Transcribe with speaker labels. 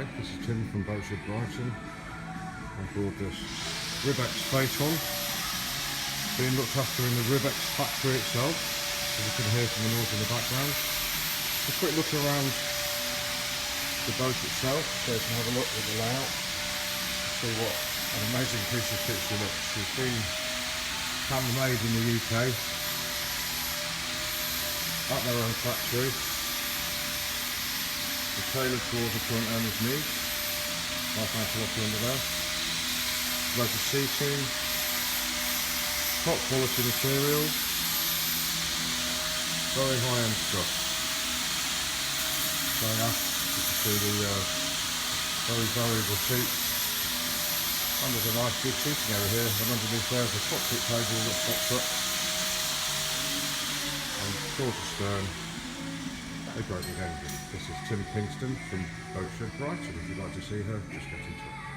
Speaker 1: Hi, this is Tim from Boatshed, Brighton. On board this Ribex Phaeton, being looked after in the Ribex factory itself, as you can hear from the noise in the background. Just a quick look around the boat itself, so you can have a look at the layout, see what an amazing piece of kit she looks. She's been handmade in the UK, at their own factory. It's tailored towards the current owner's needs. Nice anti-locking under there. Loads of seating, top quality materials, very high-end stuff. So yeah, you can see the very variable seats. And there's a nice big seating area here, and underneath there's a cockpit table that pops up. And shore to stern, a great big engine. This is Tim Kingston from Boatshed, Brighton. If you'd like to see her, just get in touch.